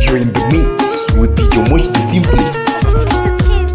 You're in the mix with DJ Mosh the Simplest.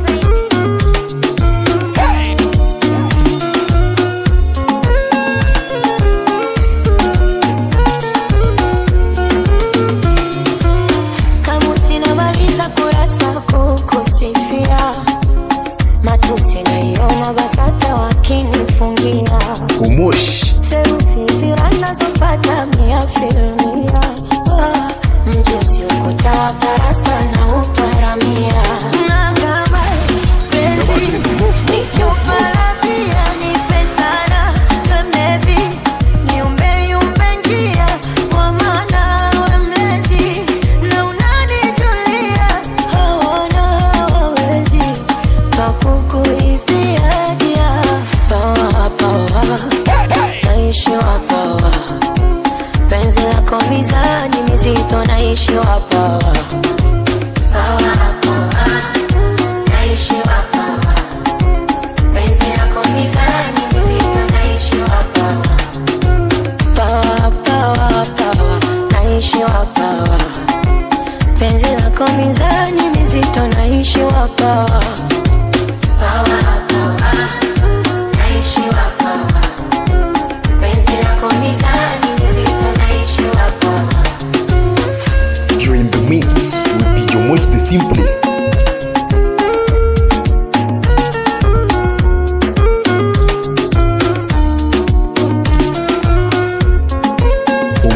Mosh the Simplest.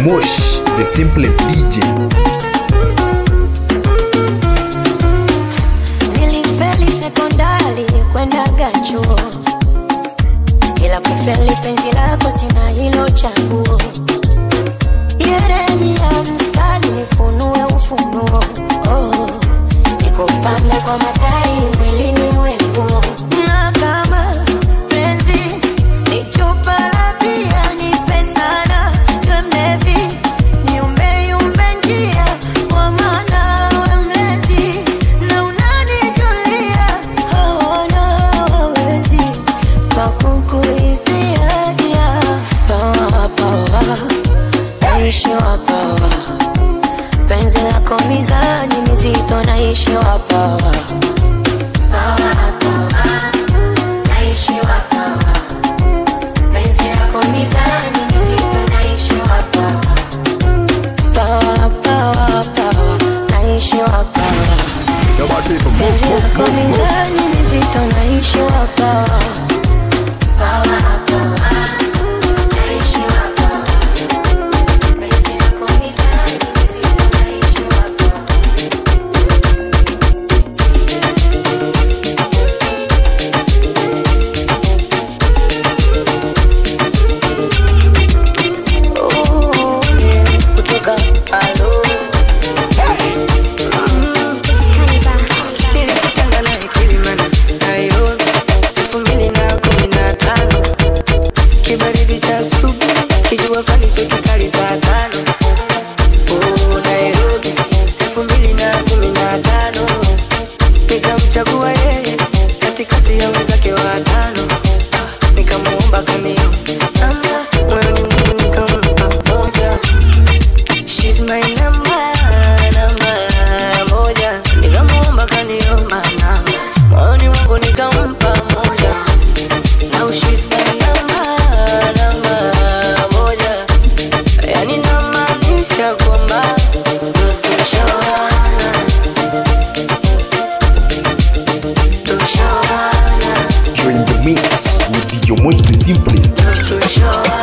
Mosh the Simplest DJ. Nilifeli sekondari kwenda gachuo, ila kufeli penzi lako sina hilo chaguo. Yeremia mstari nifunue ufunuo, nikupambe kwa matai mwilini mwenguo. Na kama penzi ni chupa la bia nipe sana, twemlevi niumbe yumbe njia, kwa maana we mlezi na unanijulia. Hawana hawezi pakukuibia dia. Pawa pawa naishi wapawa, penzi lako mizani mizito naishi wapawa. Pawa pawa naishi wapawa, penzi lako mizani mizito naishi wapawa. Pawa pawa pawa naishi wapawa, penzi lako mizani mizito naishi wapawa. Pawa pawa naishi wapawa, penzi lako mizani mizito naishi wapawa. Nikamchagua yeye katikati ya wenzake watano, nikamuomba kamio, moyoni mwangu nikampa moja. She's my number moja. Nikamuomba kaniomba namba, moyoni mwangu nikampa moja. Now she's my number moja. Yani namaanisha kwamba You're in the mix with DJ Mosh the Simplest.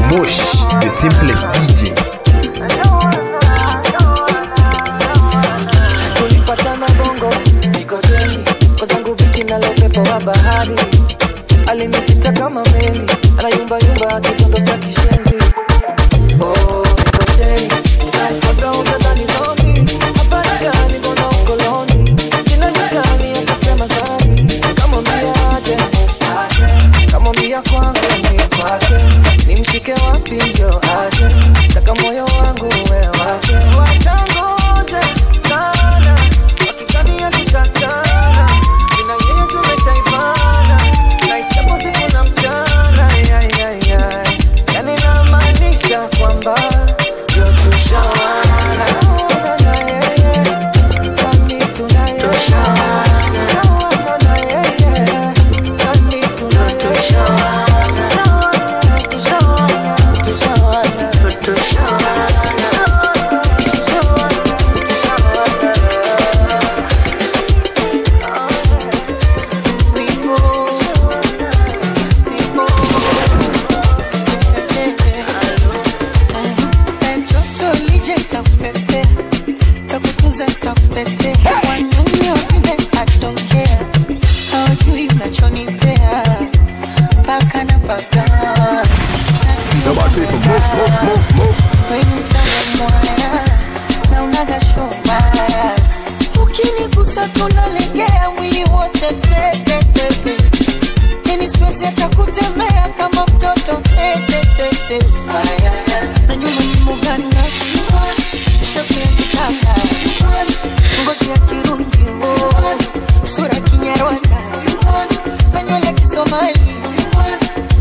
Mosh the Simplest DJ. Tulipatana bongo, niko jeni, kwa zangu bichi na lopepo wa bahari. Alinipita kama meli, anayumba yumba kitondo sa kishenzi. Niko jeni, naifuata utadhani zombie. Hapa gani mbona ukoloni, jina gani akasema zani. Kama mbia aje, kama mbia kwangu ni kwake, nimshike pagawa. Nobody people move. Wewe mwana na unagashombaya. Ukinigusa tunalegea mwili wote pepe. Nini siwezi hata kutembea kama mtoto pepe. Na nyuma ni muganda. Shoki ya kitanda. Ngozi ya Kirundi. Sura Kinyarwanda. Na nywele Kisomali.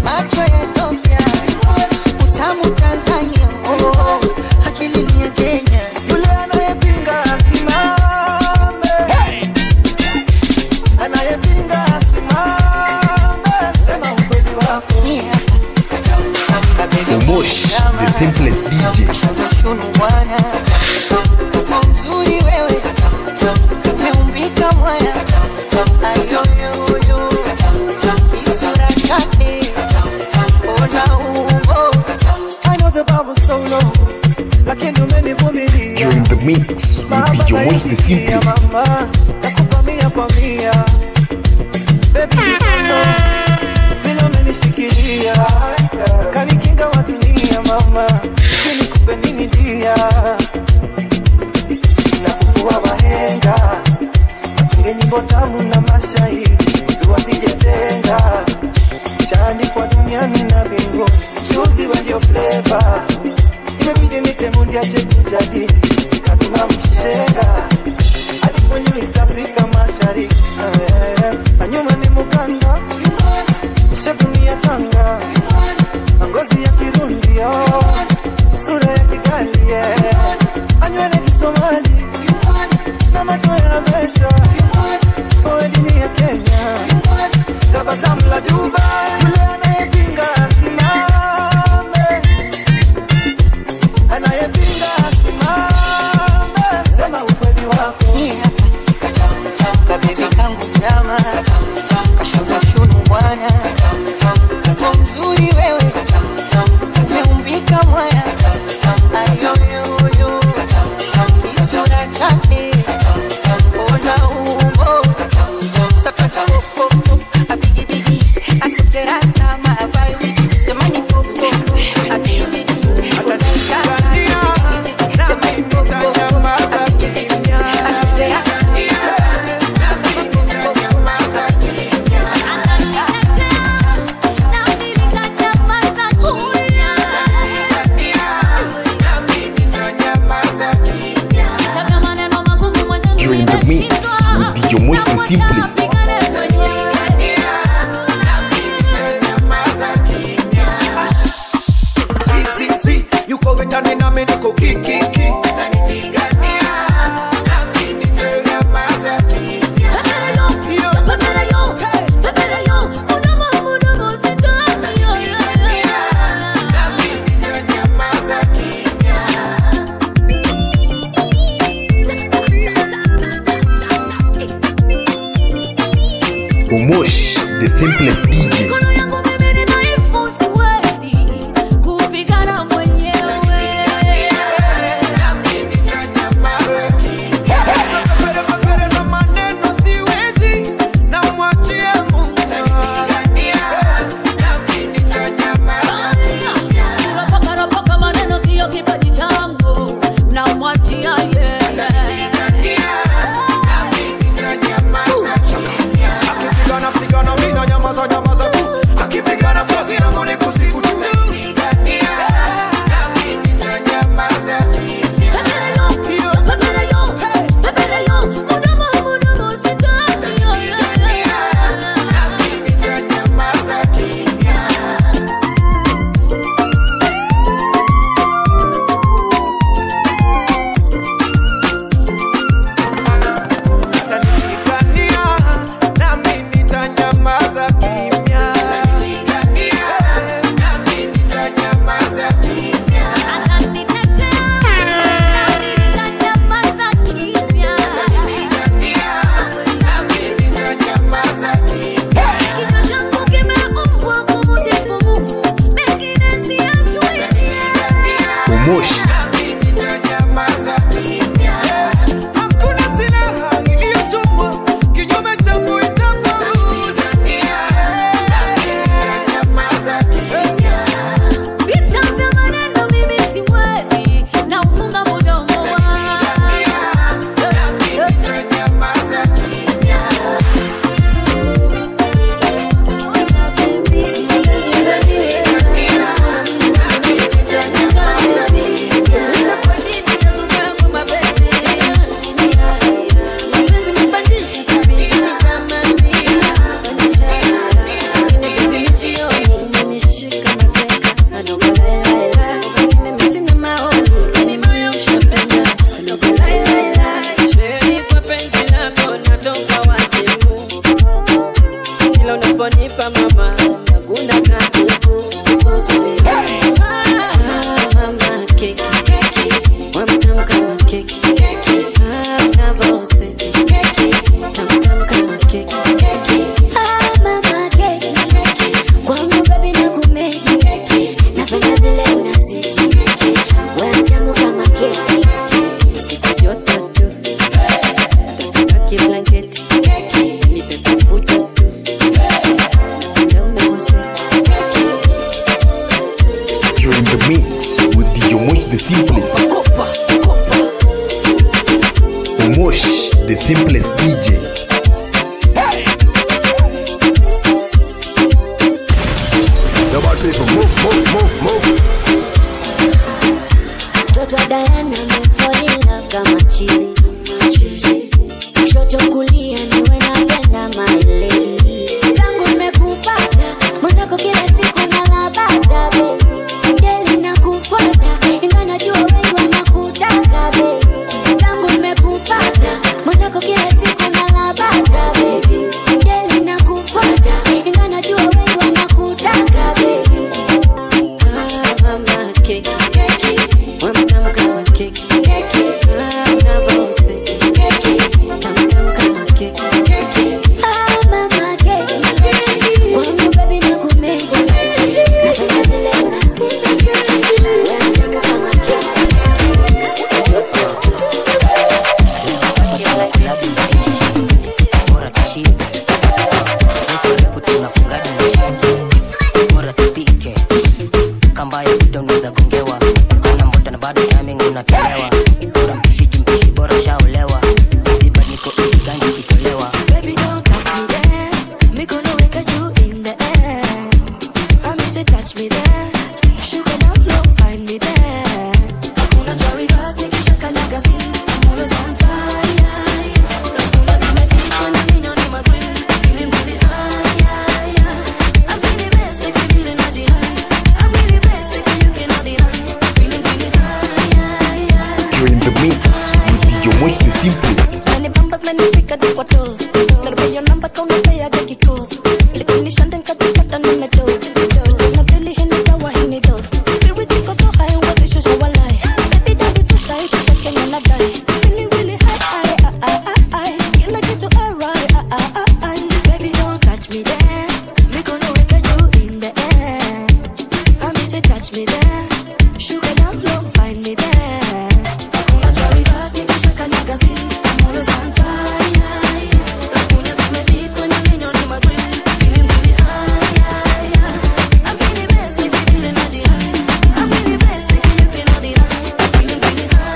Macho ya Ethiopia. Utamu Tanzania. Akili ni ya Kenya. Yule anayepinga simame. Anayepinga simame. Sema ukweli wako. Mosh, the simplest DJ. Shunu bwana. Mzuri wewe. Umeumbika mwaya. Ayoyoyo. Isura chake. Ona umbo. I know the bar was so low. Lakini umenivumilia. You're in the mix with DJ Mosh, the simplest. Mama, nakupa mia kwa mia. Baby, you don't know vile umenishikilia. Kanikinga wa dunia mama. Kini kupe nini dia. Nafufua wahenga. Tunge nyimbo tamu na mashahidi. Mtu wasijetenga. Shani kwa duniani na mbinguni. Choose when your flavor. Imebidi nitemundi ache kujadili. Katuna mshenga. Hadi kwenye East Africa mashariki. Na nyuma ni mukanda. Shebunia Tanga. Ngozi ya Kirundi. Sura ya Kigali. Anywele Kisomali. Na macho ya Besha. Foe dini ya Kenya. Tabasamu la Juba. Yule anayepinga simame. Anayepinga simame. Sema ukweli wako. Kabibi kangu chama. Kashuta shunu bwana. Mzuri wewe. Umeumbika mwaya. Ayoyoyo. Isura chake. Ona umbo. Sakata popo. Abigibigi. Asiterasta mabayi. Temani popo. Abigibigi. You're in the mix with DJ Mosh, the simplest. Yuko vitani na mimi niko kiki. Mosh, the simplest DJ. simplest DJ. Toto Diana me fall in love kama chizi. Shoto kulia niwe napenda my lady. Tangu nimekupata mwenzako kila siku nalabata baby. Ngeli nakufuata inga najua wengi wanakutaka baby. Tangu nimekupata mwenzako kila siku nalabata baby. Ngeli nakufuata inga najua wengi wanakutaka baby. Mama keki keki wamtam kama keki keki unavose keki tamtam kama keki keki mama keki kwangu baby nakumega napenda vile unasita wamtam kama keki bora tushibe niko tunafunga bora tupike kamba ya kitu unaweza gongewa ana moto na bado timing unatolewa bora mpishi bora shaolewa hizi bado niko hizi ganji kitolewa baby don't touch me there me gonna wake you in the air I miss it touch me there sugar down low find me there hakuna jari basi nikishaka nyaga si I'm always on time hakuna zimefika kwenye ninyo ni magwin feeling really high I'm feeling best like you feeling naji I'm really best like you cannot deny feeling really high You're in the mix with DJ Moch the simplest. many bambas many fika do kwa toes Karbe your number kauna pay aga kikos Likuni shanden katikata na metos Na pili hini dawa hini dos Spirit iko so high wazi shusha walai Baby daddy so shy kisha kenya na die Feeling really high Kila kitu alright Baby don't touch me there Me gonna wake you in the air I miss it touch me there Sugar down low find me there Hakuna jari basi kisha kanyaga si I'm always on time Hakuna zimefit kwenye ninyo ni magwin Feeling really high I'm feeling best like you feeling naji I'm really best like you cannot deny Feeling really high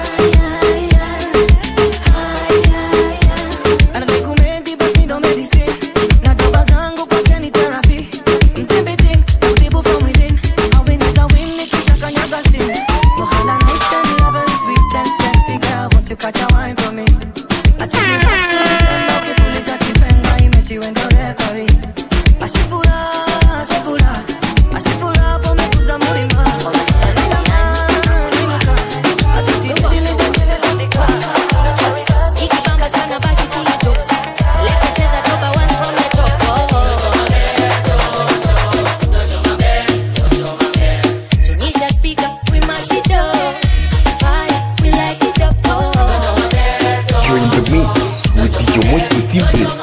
Anakumedi basi ndo medicine Na doba zangu kwa teni therapy Msembetin, utibu from within A win is a win, nikisha kanyaga sin Mohala nice and level, sweet and sexy girl Won't you catch a wine for me? I take you back to the sun, now ukipuliza kipenga Imechi wendo referee Ashifura, ashifura pomekuza mulima Ikibamba sana basi tulito Seleka cheza doba one from the top Tunisha speaker, we mash it up Fire, we light it up You're in the mix with DJ Moch the simplest.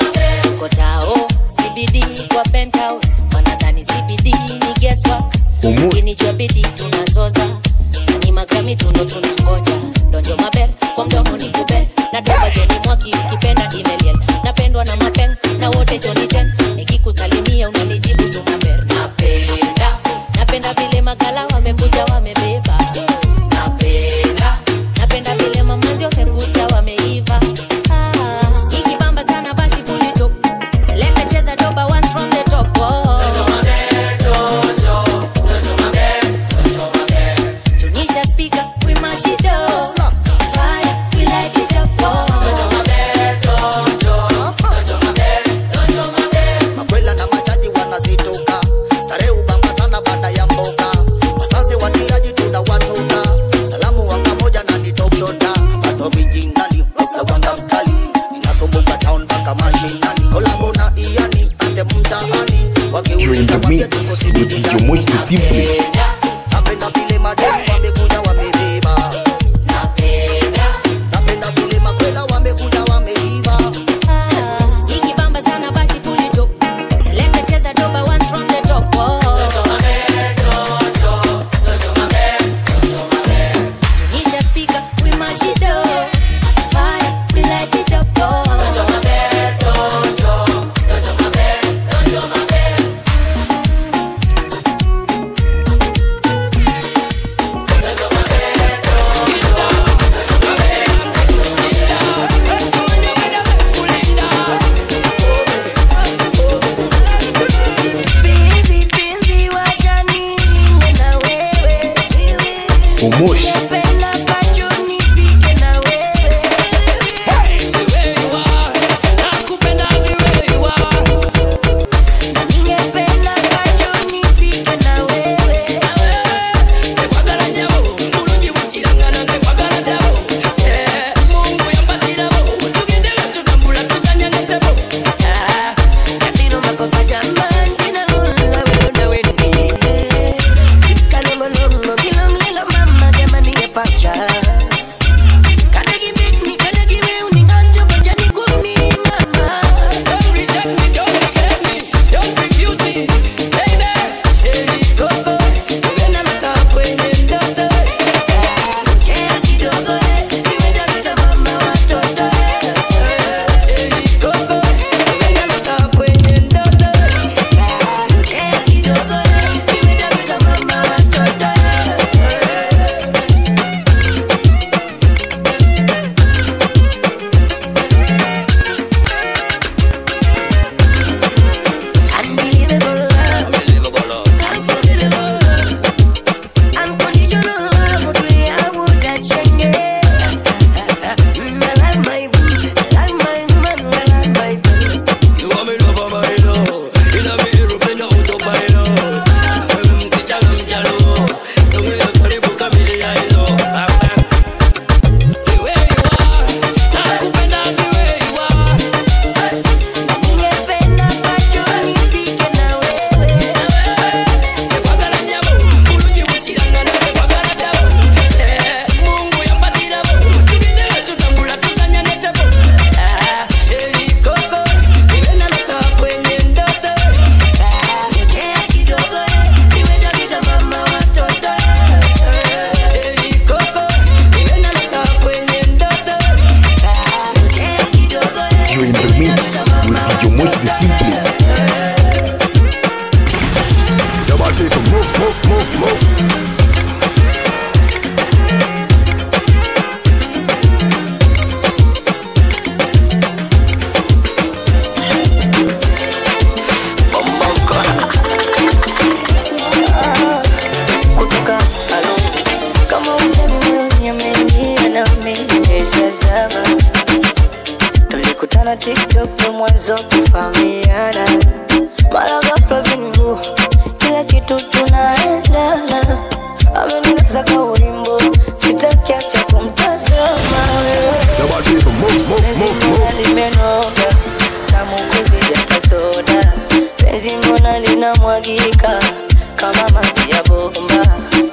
Kotao, CBD kwa penthouse Wanadhani CBD ni guesswork Umu. Lakini jua bidi tunazoza Nani magrami tundo tunangoja Donjo maber, kwa mdomo ni kuber Na doba joni mwaki ukipenda imeliel Napendwa na mapeng, na wote joni ten Nikikusalimia unanijibu tu maber Napenda vile magala wamekuja wamebeba Napenda vile mamanzi wamekuja wameiva Ikibamba sana basi pull it up Seleka cheza doba once from the top Tunisha speaker, we mash it up Fire, we light it up Makwela na majaji wanazitoka Stare ubamba sana baada ya mboka Wasanze watiaji tunawatoka Salamu wanga moja na nitokshota Atobi jindali, osa wanga mkali Inasumbuka town baka mashinani Kolabo na iani, ande mtaani You're in the mix with DJ Moch the simplest. Napenda vile madem wamekuja wamebeba Napenda vile makwela wamekuja wameiva Ikibamba sana basi pull it up Seleka cheza doba once from the top Tunisha speaker, we mash it up Fire, we light it up Komosh. TikTok ndo mwanzo kufahamiana, mara ghafla bingu, kila kitu tunaendana. Ameninasa kwa ulimbo, sitaki acha kumtazama wewe. Penzi limenoga, tamu kuzidi hata soda. Penzi mbona linamwagika kama maji ya bomba.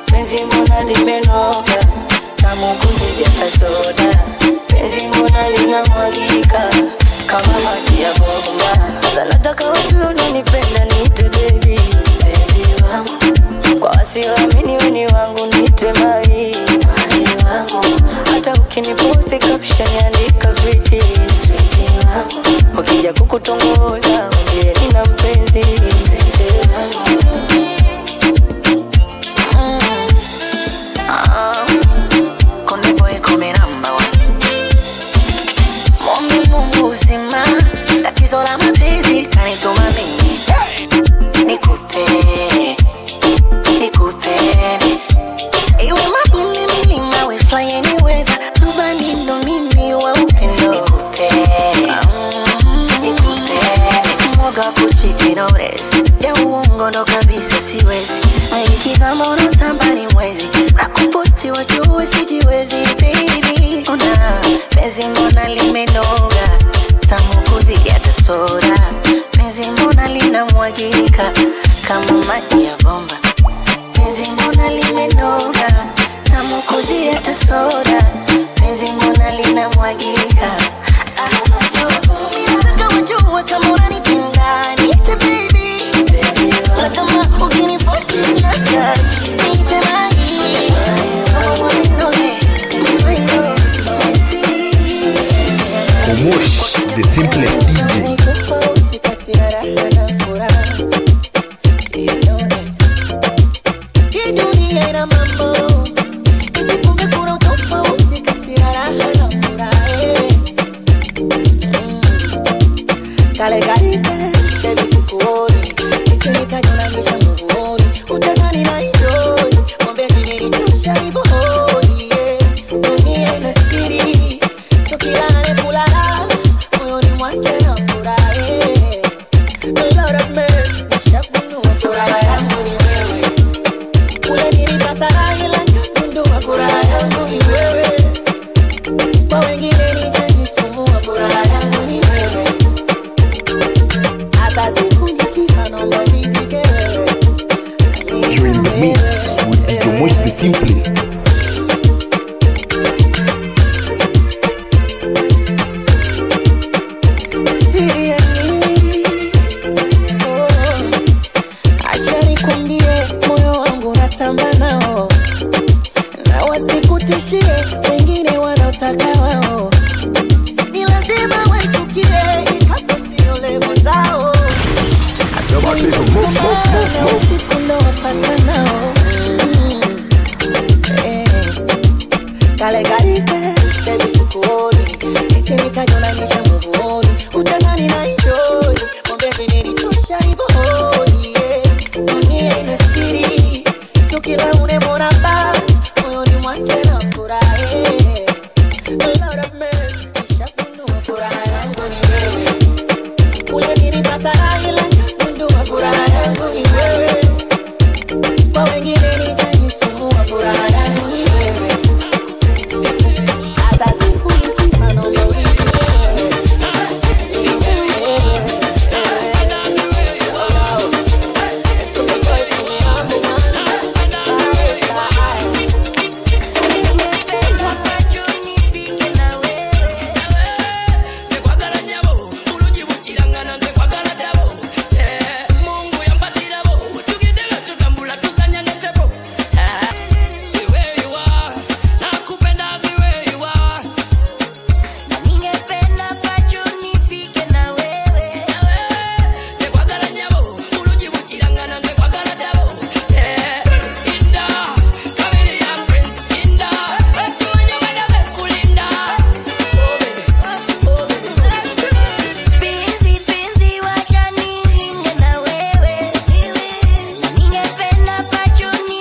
Penzi mbona limenoga, tamu kuzidi hata soda. Penzi mbona linamwagika kama maji ya bomba. Sasa nataka ujue unanipenda, niite baby, baby wangu. Kwa wasioamini wewe ni wangu, niite mai, mai wangu. Hata ukiniposti caption andika sweetie, sweetie wangu. Wakija kukutongoza mwambie nina mpenzi, mpenzi wangu. Konde boy come number one. Mungu uzima, tatizo la mapenzi kanituma mimi. Nikupe, iwe mabonde milima, we fly anywhere. Rubani ndo mimi wa upendo. Nikupe, mwoga kuchiti no resi, ya uongo ndo kabisa siwezi. Maikiza mono tambani mwezi, na kuposti wajue sijiwezi baby. Una penzi mbona limenoga, tamu kuzidi hata soda. Penzi mbona linamwagika kama maji ya bomba. Penzi mbona limenoga, tamu kuzidi hata soda. Penzi mbona linamwagika. Nataka wajue kama unanipenda, niite baby, na kama ukiniposti Snapchat niite mai. Komosh, the simplest DJ. Kale galiste, baby sikuoni, nikikajonanisha mguoni, utadhani na enjoy, mwambie nilichosha hivyo. simplest. Acha nikwambie, moyo wangu natamba nao, na wasikutishie wengine wanaotaka wao. Ni lazima waitukie, hapo sio levo zao. Usiku ndo wapata nao. Kale gariste, baby sikuoni, eti nikajonanisha nguvuoni, utangani na enjoy, mwambie imenitosha hivyo hoi, dunia ina siri, sio kila unemwona ba, moyoni mwake na furahi. Lord of mercy, nishagundua furaha yangu ni wewe, kule nilipata ila gundua furaha yangu ni wewe, kwa wengine nitajisumbua, furaha yangu ni wewe.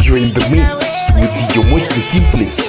You're in the mix with DJ Moch the simplest.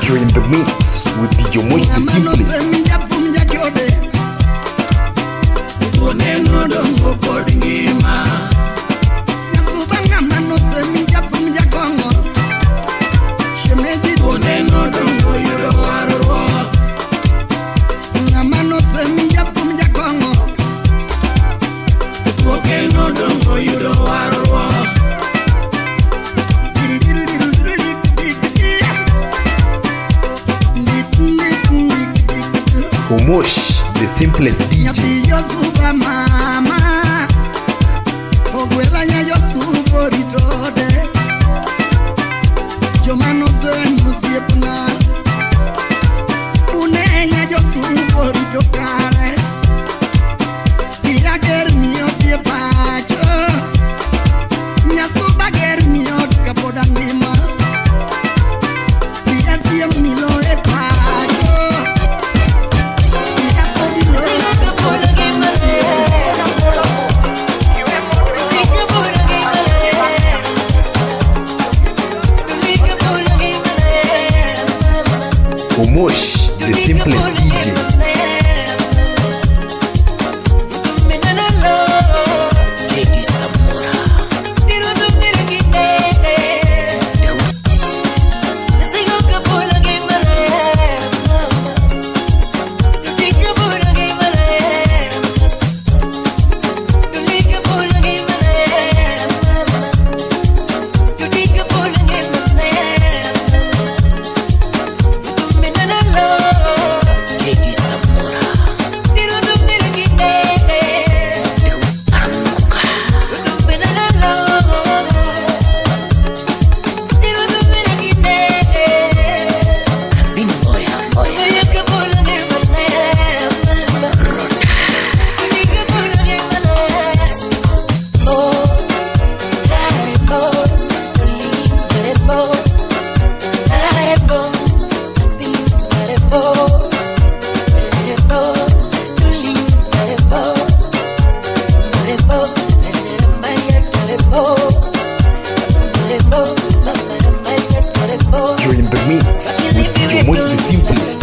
You're in the mix with DJ Moch the simplest. Moch the simplest DJ. Omosh, the simplest DJ. You're in the mix with DJ Moch the simplest.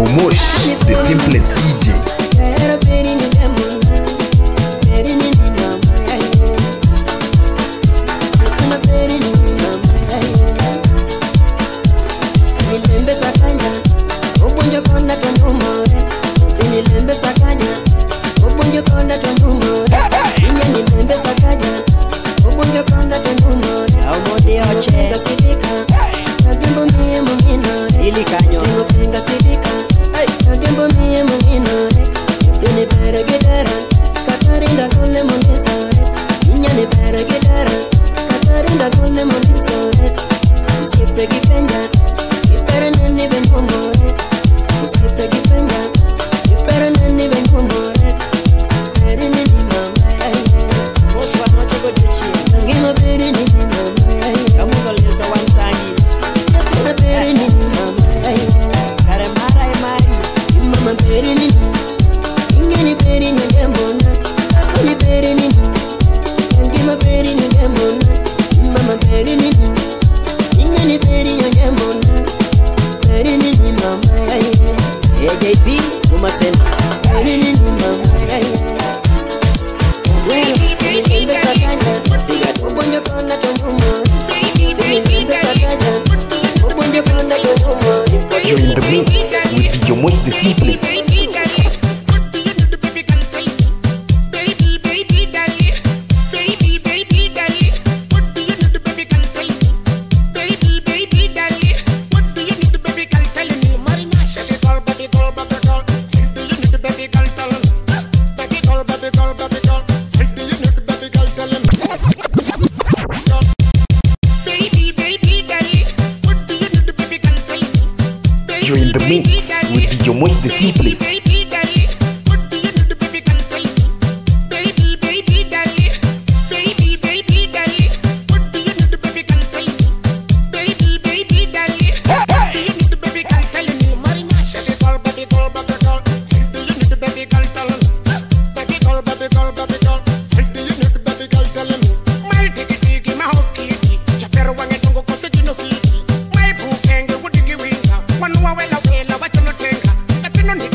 Omosh, the simplest DJ. You're in the mix with DJ Moch the simplest. You're in the mix with DJ Moch the simplest. Wawela wela wachono tenga, lakini ndio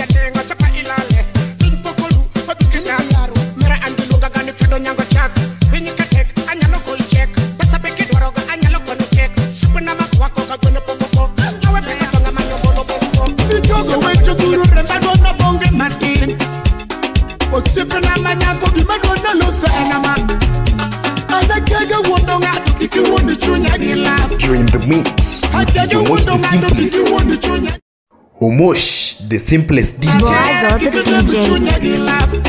DJ Mosh the simplest. Homosh the simplest DJ. Boaz the DJ.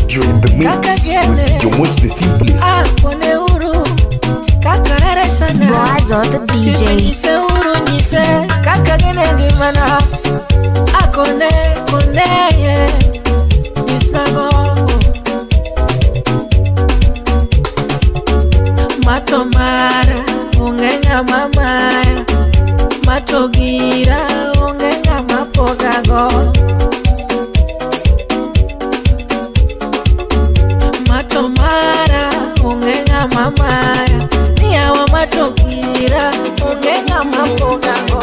You're in the mix with DJ Mosh the simplest. Boaz the DJ. Matomara ungenga mamaya, matogira ungenga mapogago. Matomara ungenga mamaya, niyawa matogira ungenga mapogago.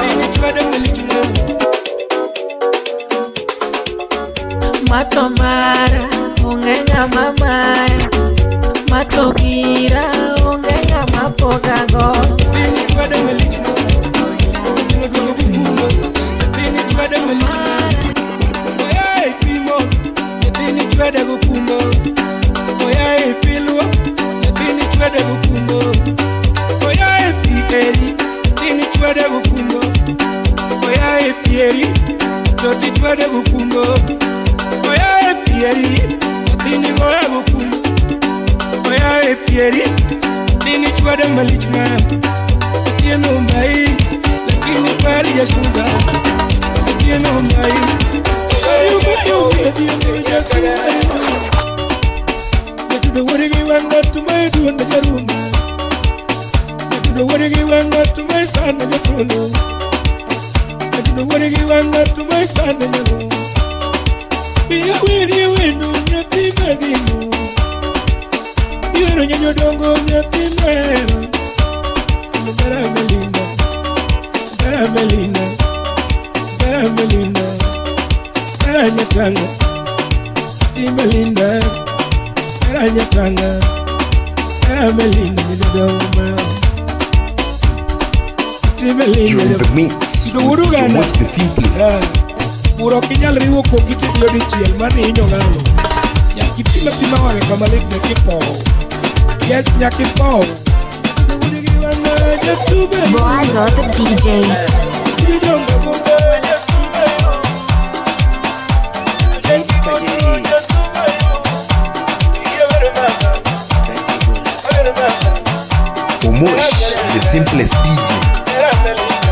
Matomara ungenga mamaya, matogira ungenga mapogago. Dini chwade malichma Tieno mai Lakini pari ya suga Tieno mai Ayu Tieno ya suga Natudo warigi wanga tumai duwanda jaruma Natudo warigi wanga tumai sana jasolo Natudo warigi wanga tumai sana jalo Biya wiri winu nyati maginu Yero nyanyo dongo nyati mero Gara Melinda Gara Melinda Gara Melinda Gara nyatanga Ti Melinda Gara nyatanga Gara Melinda nyanyo dongo mero Ti Melinda You're in the mix with DJ Mosh the simplest. Puro kinyal riwo kokiti dio di chiel mani inyo ngalo Nyaki pima wame kamalik na kipo Yes, nyaki po Boaz the DJ. Homosh the simplest DJ.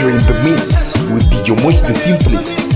You're in the mix with DJ Moch the Simplest.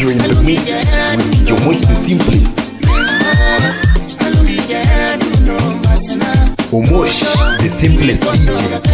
You're in the mix with DJ Moch the simplest. Omosh the simplest DJ.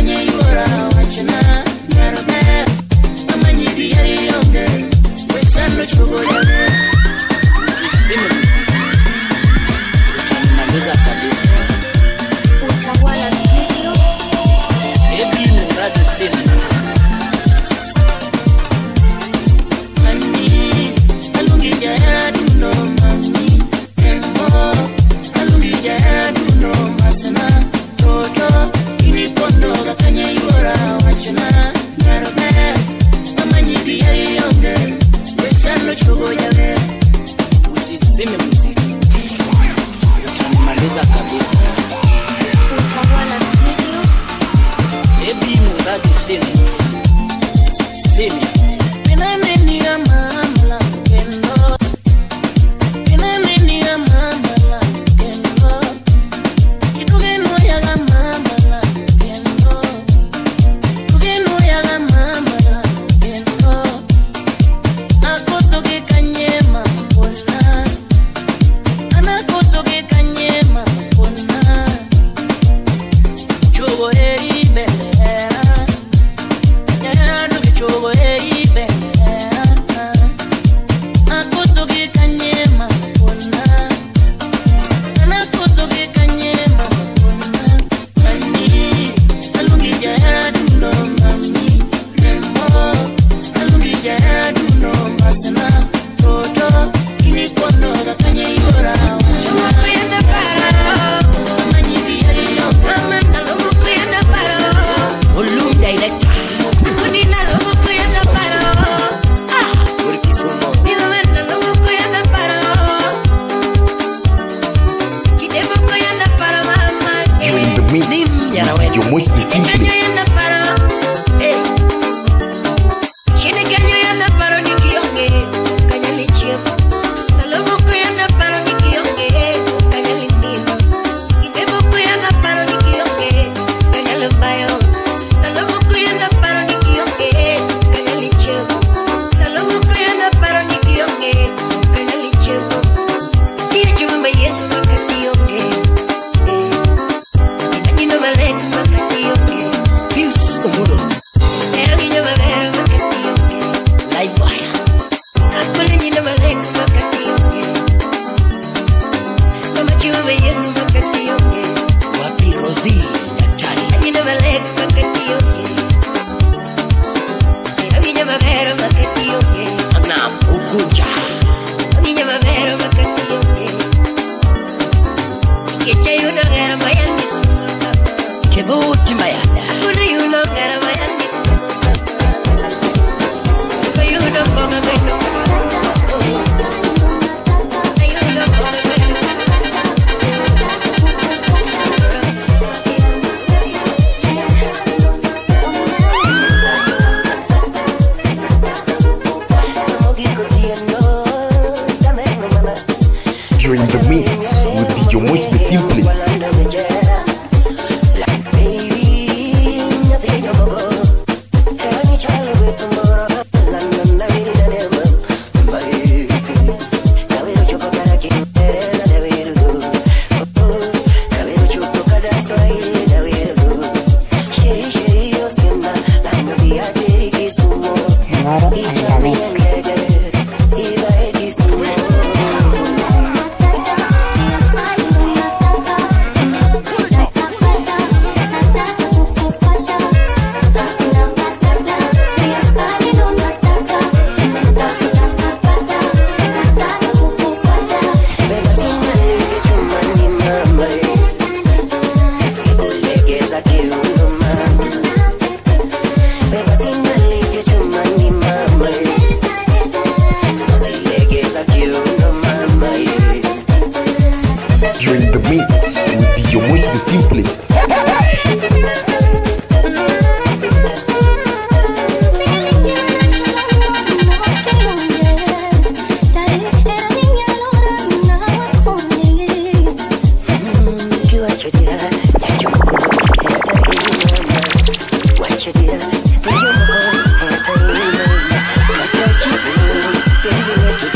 You're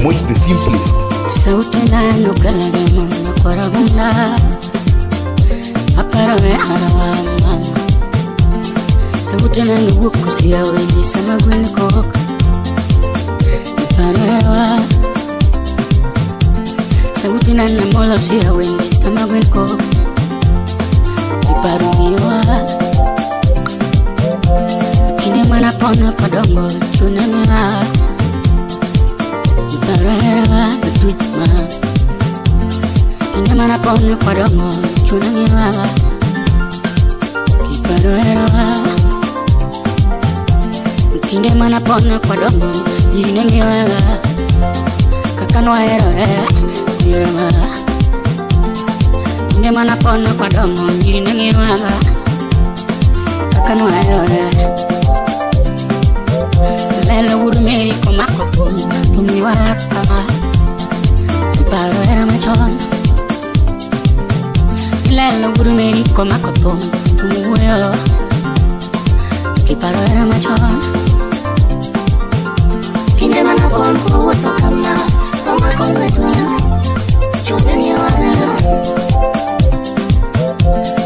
Moch the simplest. Sauti nanu kalagama Nakoraguna Aparawe arawa mama Sauti nanu wukusia wenye sama gwen kok Iparawa Sauti nanu molo siya wenye sama gwen kok Iparumiwa Kini mana pono kodongo chunaniwa Iparuwa betutma Kini mana pono kodongo chunaniwa Iparuwa Kini mana pono kodongo chunaniwa Kakanwa Yirama Kini mana pono kodongo chunaniwa Kakanwa Lele wuru meri komako tumi wakama Iparo era machon Lele wuru meri komako tumi uyo Iparo era machon Kinde mana pon kuwato kama Komako wetwa Chumeni wana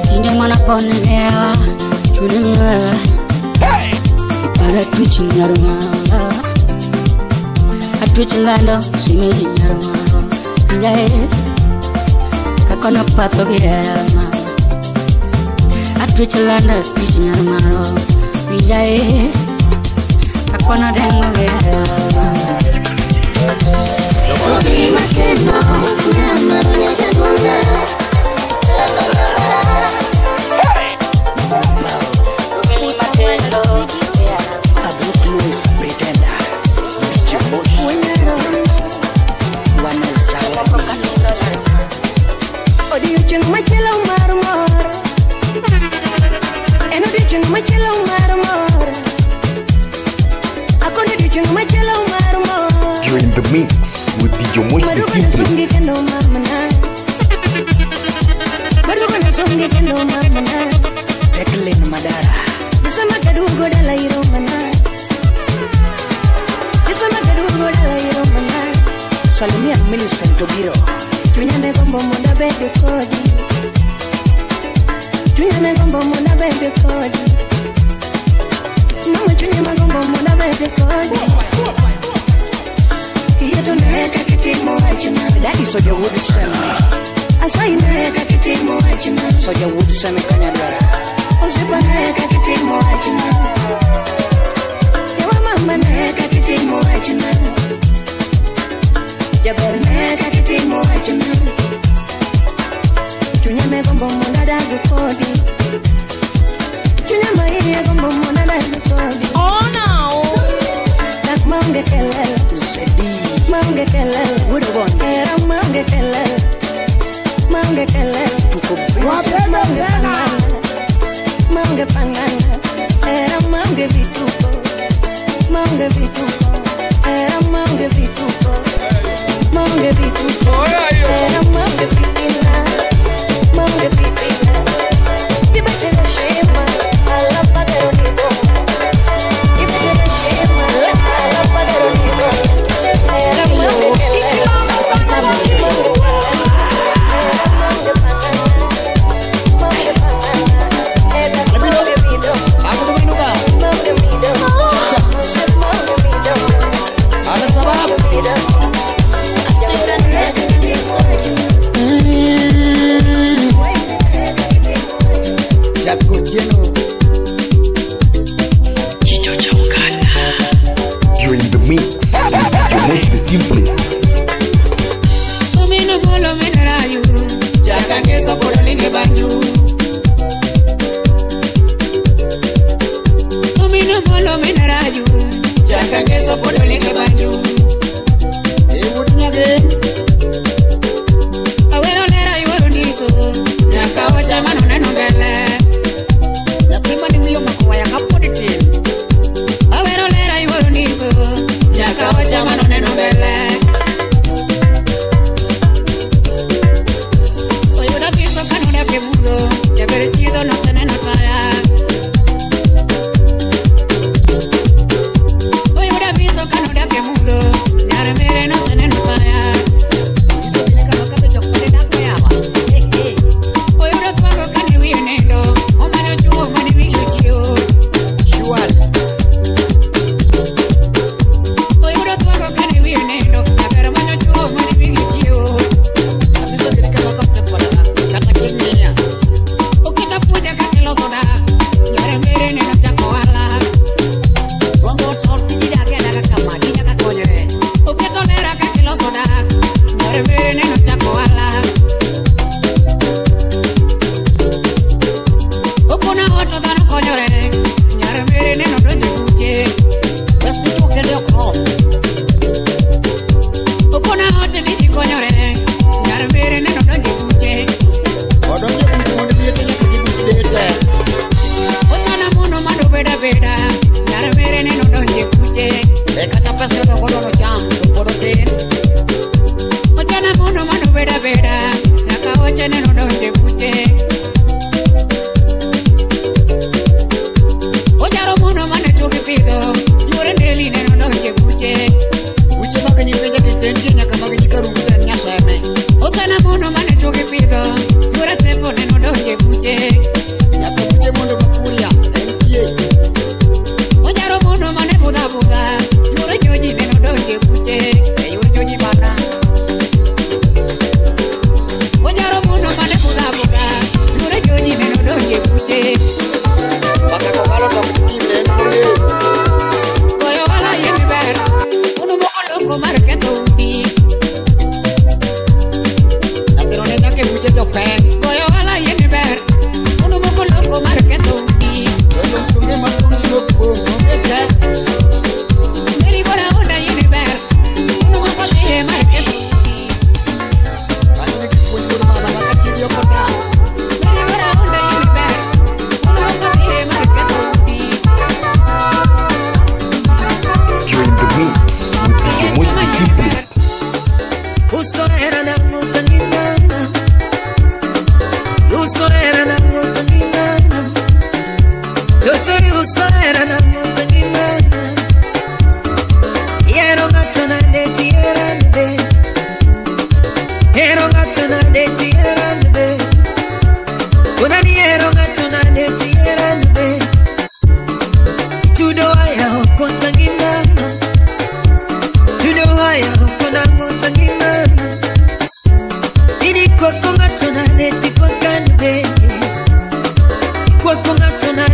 Kinde mana pon lewa Chumeni wana Para twitch nyarumalo A twitch lando simeji nyarumalo Yae Kakono pato girema A twitch lando twitch nyarumalo Yae Kakono dengo girema Yokobi makeno Nyamaru nyachatwanga Rubili makeno Louis Pretender Odiyo machelo marmor En odiyo machelo marmor Akone odiyo machelo marmor You're in the mix with DJ Moch the simplest. Barugana songe kendo mamana Jacqueline Madara Nisama kadugo dala iro mana Nisama kadugo dala iro mana Salimia Millicent Tobiro Tunyane gombo munda bende kodi Tunyane gombo munda bende kodi Mama tunyane gombo munda bende kodi Yeto neka kitimo hachina Daddy Soja Woodson Asai neka kitimo hachina Soja Woodson Kanyadwara Osepa neka kitimo hachina Yawa mama neka kitimo hachina Jaber neka kitimo hachina Tunyane gombo munda dagu kodi Tunyama hini gombo munda dagu kodi Oh no! Nak mange kelele Zedi Mange kelele Woodwon Era mange kelele Mange kelele Tuko Mange pangana Mange pangana Era mange vituko Mange vituko Era mange vituko Mange vituko Era mange pitila Mange pitila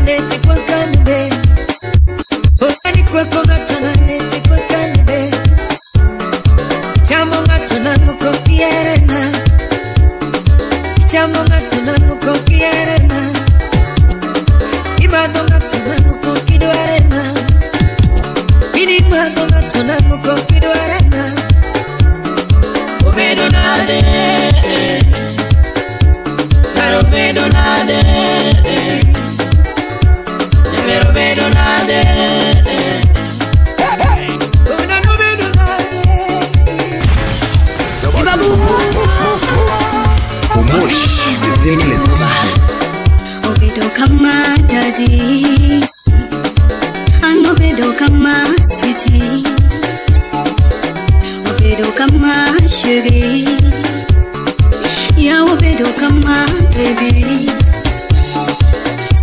neti kwa kanbe Okani kwa kogatona neti kwa kanbe Chamo gatona nuko pierena Chamo gatona nuko pierena Imado gatona nuko kidwarena Ini imado gatona nuko kidwarena Obedo nade Caro vedo nade Nevero vedo nade Una no vedo nade Sibabu Umosh, the simplest DJ. Obedo kama daddy An obedo kama sweetie Obedo kama sugar Ya obedo kama baby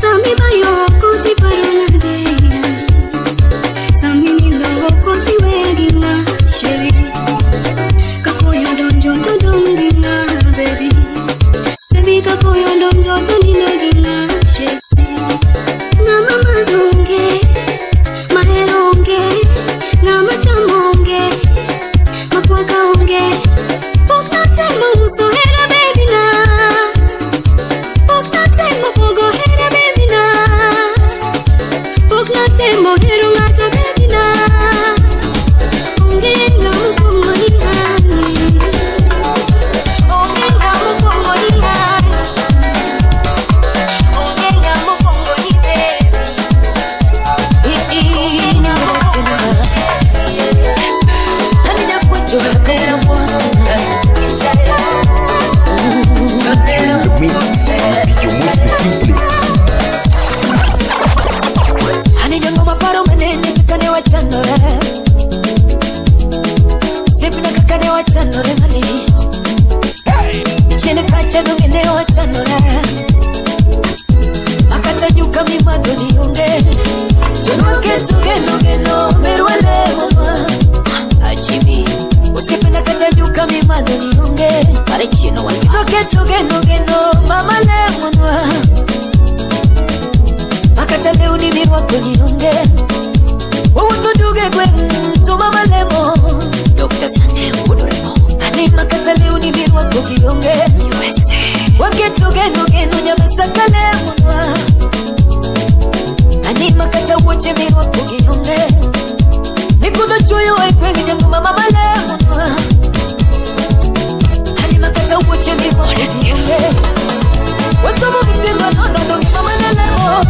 Sami bayo koti parolade Sami nilo koti wedi ma sheri Kakoyo donjo to dongi ma baby Baby kakoyo donjo to nilegi ma sheri Nama madonge Maheronge Nama chamonge Makwaka onge Pokna tema uso hera baby na Pokna tema pogo hera baby na Pokna tema hero ngata baby na Onge nga mukongo ni hani Onge nga mukongo ni hani Onge nga mukongo ni baby Nga mukongo ni Hani na kwecho hera mwana During the mix with DJ Moch the simplest. Hani jango maparo manene kakane wachanore Sipina kakane wachanore manish Ichene kacha dungene wachanore Makata nyuka mimando niyonge Junwa ketu geno geno merwale mama Achimi Usipina kata nyuka mimando niyonge Parechino wa Junwa ketu geno geno mama le mwanwa Makata leo ni mirwa kwenye nonge Uwuto duge kwen to mama lemo Dr. Sane udoremo Ani makata leo ni mirwa kwenye nonge USA Waketu geno geno nyamesaka lemo nwa Ani makata woche mirwa kwenye nonge Nikudo chuyo waikwenye nyangu mama lemo nwa Ani makata woche mirwa kwenye nonge Wasomo mtima nono nonge mama lemo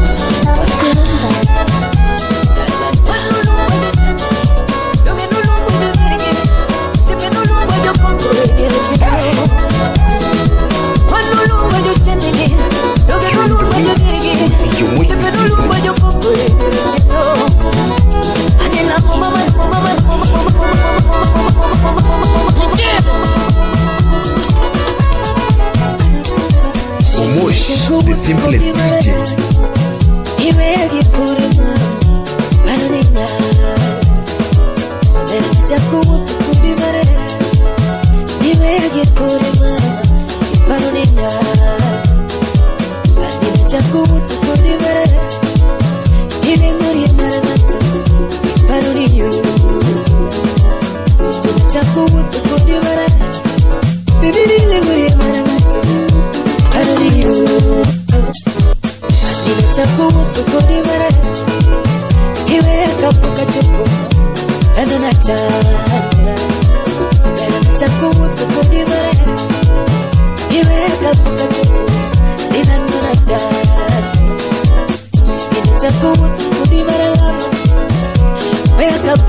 Umosh, the simplest DJ. Wake up,